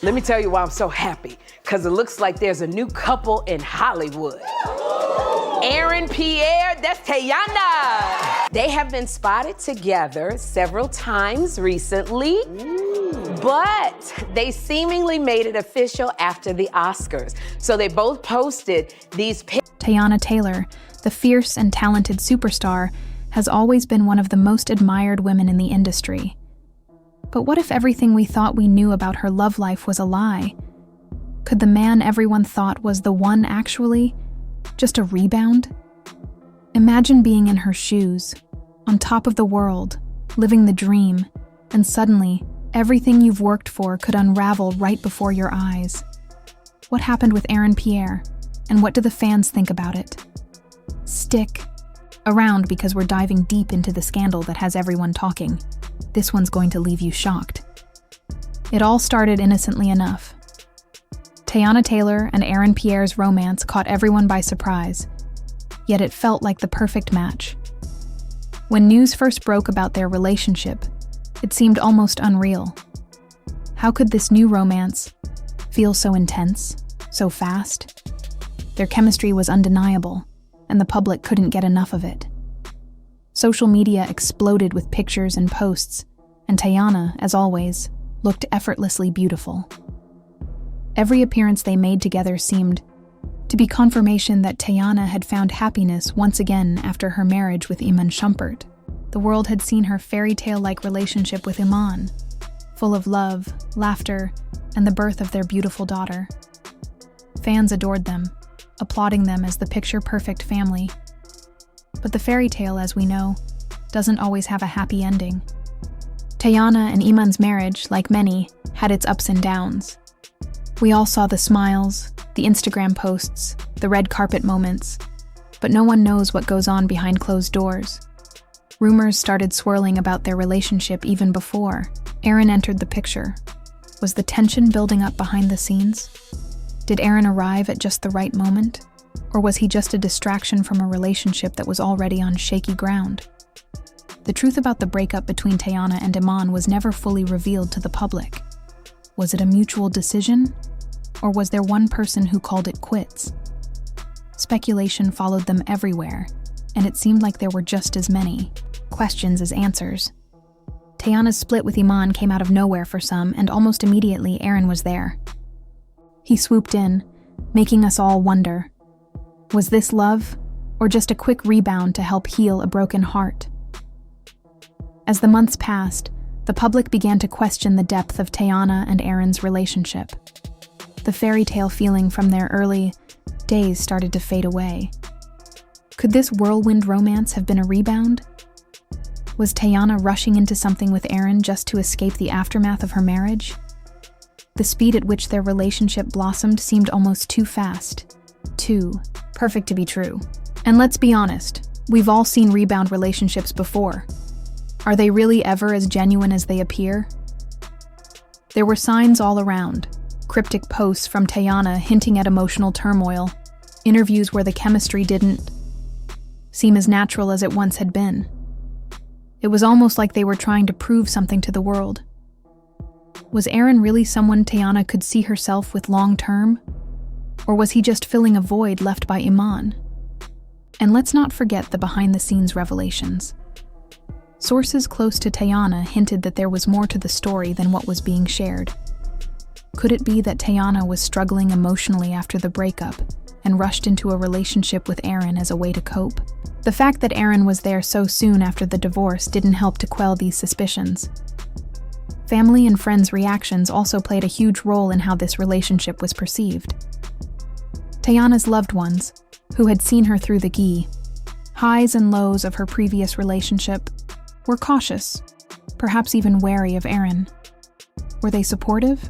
Let me tell you why I'm so happy. Because it looks like there's a new couple in Hollywood. Aaron, Pierre, that's Teyana. They have been spotted together several times recently. But they seemingly made it official after the Oscars. So they both posted these pictures. Teyana Taylor, the fierce and talented superstar, has always been one of the most admired women in the industry. But what if everything we thought we knew about her love life was a lie? Could the man everyone thought was the one actually just a rebound? Imagine being in her shoes, on top of the world, living the dream, and suddenly, everything you've worked for could unravel right before your eyes. What happened with Aaron Pierre, and what do the fans think about it? Stick around because we're diving deep into the scandal that has everyone talking. This one's going to leave you shocked. It all started innocently enough. Teyana Taylor and Aaron Pierre's romance caught everyone by surprise, yet it felt like the perfect match. When news first broke about their relationship, it seemed almost unreal. How could this new romance feel so intense, so fast? Their chemistry was undeniable, and the public couldn't get enough of it. Social media exploded with pictures and posts, and Teyana, as always, looked effortlessly beautiful. Every appearance they made together seemed to be confirmation that Teyana had found happiness once again after her marriage with Iman Shumpert. The world had seen her fairy tale-like relationship with Iman, full of love, laughter, and the birth of their beautiful daughter. Fans adored them, applauding them as the picture-perfect family. But the fairy tale, as we know, doesn't always have a happy ending. Teyana and Iman's marriage, like many, had its ups and downs. We all saw the smiles, the Instagram posts, the red carpet moments, but no one knows what goes on behind closed doors. Rumors started swirling about their relationship even before Aaron entered the picture. Was the tension building up behind the scenes? Did Aaron arrive at just the right moment? Or was he just a distraction from a relationship that was already on shaky ground? The truth about the breakup between Teyana and Iman was never fully revealed to the public. Was it a mutual decision? Or was there one person who called it quits? Speculation followed them everywhere, and it seemed like there were just as many questions as answers. Teyana's split with Iman came out of nowhere for some, and almost immediately Aaron was there. He swooped in, making us all wonder. Was this love, or just a quick rebound to help heal a broken heart? As the months passed, the public began to question the depth of Teyana and Aaron's relationship. The fairy tale feeling from their early days started to fade away. Could this whirlwind romance have been a rebound? Was Teyana rushing into something with Aaron just to escape the aftermath of her marriage? The speed at which their relationship blossomed seemed almost too fast, too perfect to be true. And let's be honest, we've all seen rebound relationships before. Are they really ever as genuine as they appear? There were signs all around. Cryptic posts from Teyana hinting at emotional turmoil, interviews where the chemistry didn't seem as natural as it once had been. It was almost like they were trying to prove something to the world. Was Aaron really someone Teyana could see herself with long-term? Or was he just filling a void left by Iman? And let's not forget the behind-the-scenes revelations. Sources close to Teyana hinted that there was more to the story than what was being shared. Could it be that Teyana was struggling emotionally after the breakup and rushed into a relationship with Aaron as a way to cope? The fact that Aaron was there so soon after the divorce didn't help to quell these suspicions. Family and friends' reactions also played a huge role in how this relationship was perceived. Teyana's loved ones, who had seen her through the highs and lows of her previous relationship, were cautious, perhaps even wary of Aaron. Were they supportive?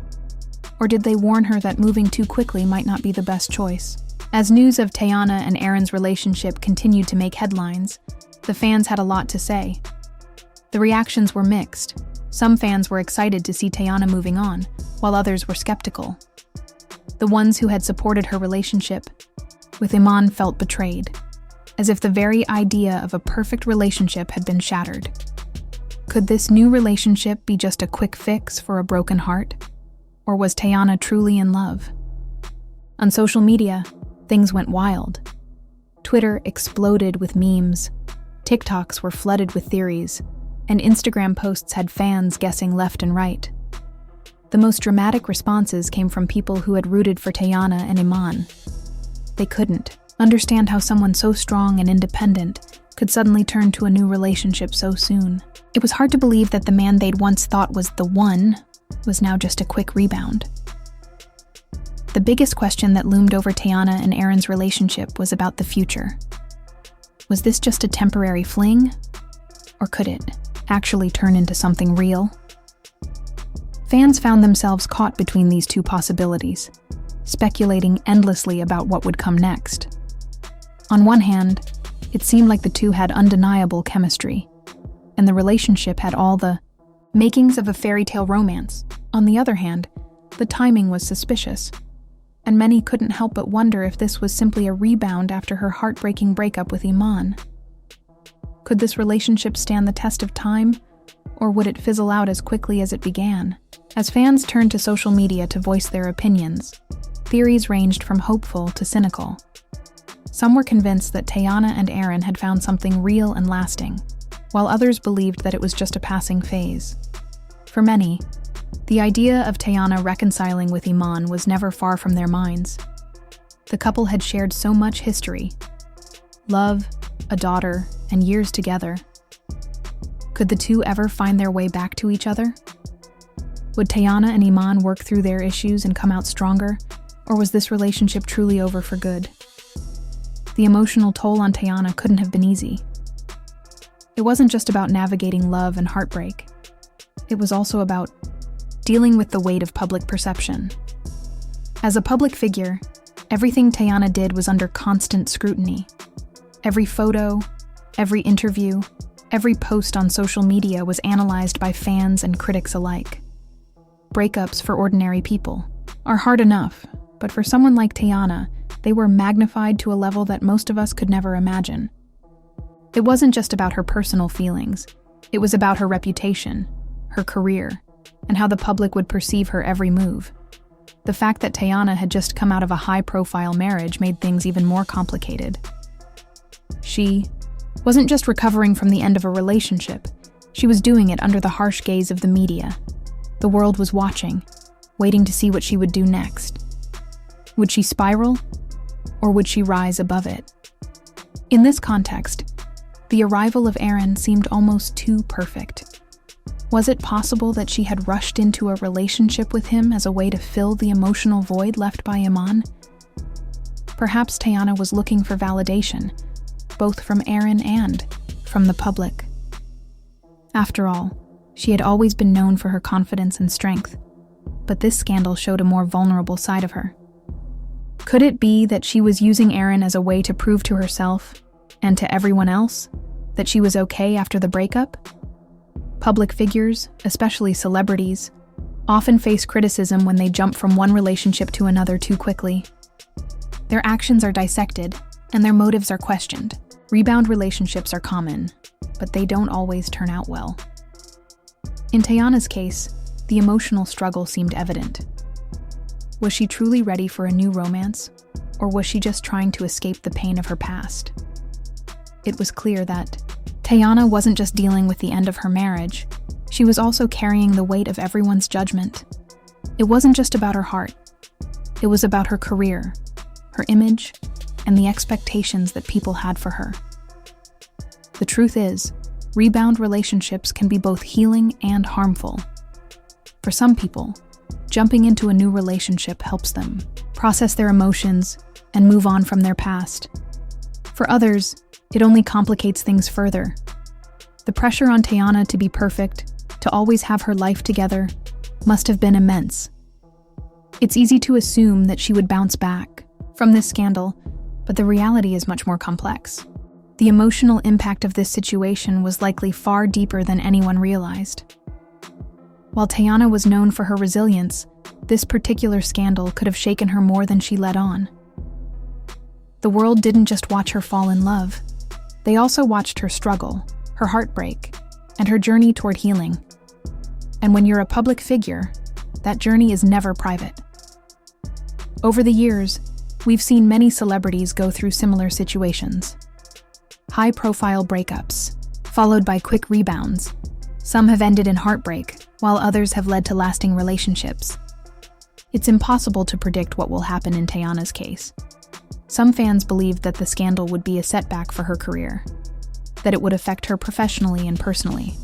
Or did they warn her that moving too quickly might not be the best choice? As news of Teyana and Aaron's relationship continued to make headlines, the fans had a lot to say. The reactions were mixed. Some fans were excited to see Teyana moving on, while others were skeptical. The ones who had supported her relationship with Iman felt betrayed, as if the very idea of a perfect relationship had been shattered. Could this new relationship be just a quick fix for a broken heart? Or was Teyana truly in love? On social media, things went wild. Twitter exploded with memes, TikToks were flooded with theories, and Instagram posts had fans guessing left and right. The most dramatic responses came from people who had rooted for Teyana and Iman. They couldn't understand how someone so strong and independent could suddenly turn to a new relationship so soon. It was hard to believe that the man they'd once thought was the one was now just a quick rebound. The biggest question that loomed over Teyana and Aaron's relationship was about the future. Was this just a temporary fling? Or could it actually turn into something real? Fans found themselves caught between these two possibilities, speculating endlessly about what would come next. On one hand, it seemed like the two had undeniable chemistry, and the relationship had all the makings of a fairy tale romance. On the other hand, the timing was suspicious, and many couldn't help but wonder if this was simply a rebound after her heartbreaking breakup with Iman. Could this relationship stand the test of time, or would it fizzle out as quickly as it began? As fans turned to social media to voice their opinions, theories ranged from hopeful to cynical. Some were convinced that Teyana and Aaron had found something real and lasting, while others believed that it was just a passing phase. For many, the idea of Teyana reconciling with Iman was never far from their minds. The couple had shared so much history: love, a daughter, and years together. Could the two ever find their way back to each other? Would Teyana and Iman work through their issues and come out stronger, or was this relationship truly over for good? The emotional toll on Teyana couldn't have been easy. It wasn't just about navigating love and heartbreak. It was also about dealing with the weight of public perception. As a public figure, everything Teyana did was under constant scrutiny. Every photo, every interview, every post on social media was analyzed by fans and critics alike. Breakups for ordinary people are hard enough, but for someone like Teyana, they were magnified to a level that most of us could never imagine. It wasn't just about her personal feelings. It was about her reputation, her career, and how the public would perceive her every move. The fact that Teyana had just come out of a high-profile marriage made things even more complicated. She wasn't just recovering from the end of a relationship. She was doing it under the harsh gaze of the media. The world was watching, waiting to see what she would do next. Would she spiral, or would she rise above it? In this context, the arrival of Aaron seemed almost too perfect. Was it possible that she had rushed into a relationship with him as a way to fill the emotional void left by Iman? Perhaps Teyana was looking for validation, both from Aaron and from the public. After all, she had always been known for her confidence and strength, but this scandal showed a more vulnerable side of her. Could it be that she was using Aaron as a way to prove to herself, and to everyone else, that she was okay after the breakup? Public figures, especially celebrities, often face criticism when they jump from one relationship to another too quickly. Their actions are dissected, and their motives are questioned. Rebound relationships are common, but they don't always turn out well. In Teyana's case, the emotional struggle seemed evident. Was she truly ready for a new romance, or was she just trying to escape the pain of her past? It was clear that Teyana wasn't just dealing with the end of her marriage, she was also carrying the weight of everyone's judgment. It wasn't just about her heart. It was about her career, her image, and the expectations that people had for her. The truth is, rebound relationships can be both healing and harmful. For some people, jumping into a new relationship helps them process their emotions and move on from their past. For others, it only complicates things further. The pressure on Teyana to be perfect, to always have her life together, must have been immense. It's easy to assume that she would bounce back from this scandal, but the reality is much more complex. The emotional impact of this situation was likely far deeper than anyone realized. While Teyana was known for her resilience, this particular scandal could have shaken her more than she let on. The world didn't just watch her fall in love. They also watched her struggle, her heartbreak, and her journey toward healing. And when you're a public figure, that journey is never private. Over the years, we've seen many celebrities go through similar situations. High-profile breakups, followed by quick rebounds. Some have ended in heartbreak, while others have led to lasting relationships. It's impossible to predict what will happen in Teyana's case. Some fans believed that the scandal would be a setback for her career, that it would affect her professionally and personally.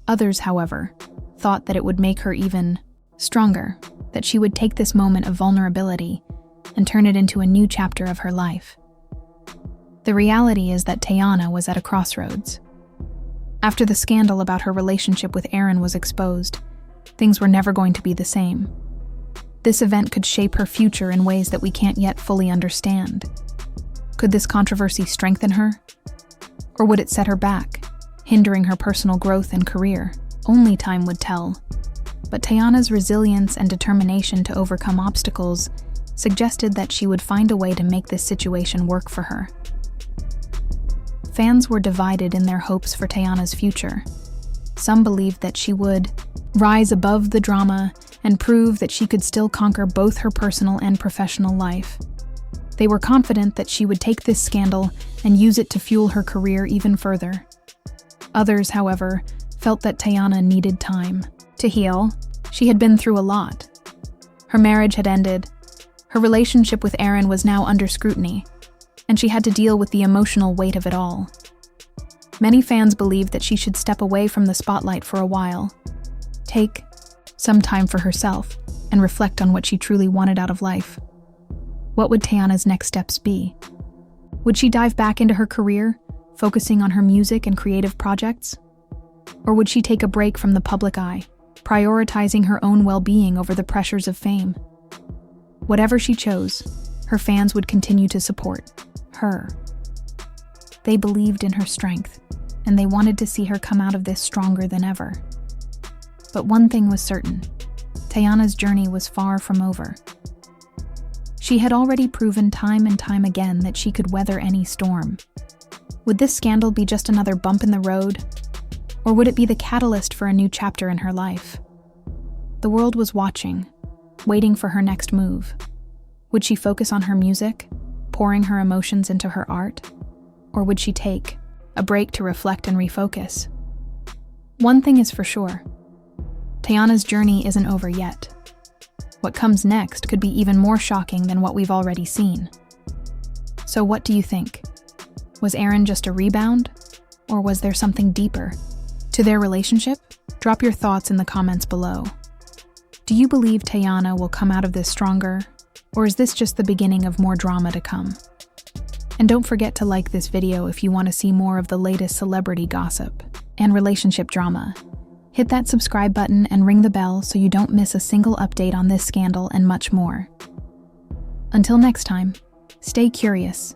Others, however, thought that it would make her even stronger, that she would take this moment of vulnerability and turn it into a new chapter of her life. The reality is that Teyana was at a crossroads. After the scandal about her relationship with Aaron was exposed, things were never going to be the same. This event could shape her future in ways that we can't yet fully understand. Could this controversy strengthen her? Or would it set her back, hindering her personal growth and career? Only time would tell. But Teyana's resilience and determination to overcome obstacles suggested that she would find a way to make this situation work for her. Fans were divided in their hopes for Teyana's future. Some believed that she would rise above the drama and prove that she could still conquer both her personal and professional life. They were confident that she would take this scandal and use it to fuel her career even further. Others, however, felt that Teyana needed time to heal. She had been through a lot. Her marriage had ended. Her relationship with Aaron was now under scrutiny, and she had to deal with the emotional weight of it all. Many fans believed that she should step away from the spotlight for a while, take some time for herself, and reflect on what she truly wanted out of life. What would Teyana's next steps be? Would she dive back into her career, focusing on her music and creative projects? Or would she take a break from the public eye, prioritizing her own well-being over the pressures of fame? Whatever she chose, her fans would continue to support her. They believed in her strength, and they wanted to see her come out of this stronger than ever. But one thing was certain: Teyana's journey was far from over. She had already proven time and time again that she could weather any storm. Would this scandal be just another bump in the road? Or would it be the catalyst for a new chapter in her life? The world was watching, waiting for her next move. Would she focus on her music, pouring her emotions into her art? Or would she take a break to reflect and refocus? One thing is for sure: Teyana's journey isn't over yet. What comes next could be even more shocking than what we've already seen. So what do you think? Was Aaron just a rebound? Or was there something deeper to their relationship? Drop your thoughts in the comments below. Do you believe Teyana will come out of this stronger? Or is this just the beginning of more drama to come? And don't forget to like this video if you want to see more of the latest celebrity gossip and relationship drama. Hit that subscribe button and ring the bell so you don't miss a single update on this scandal and much more. Until next time, stay curious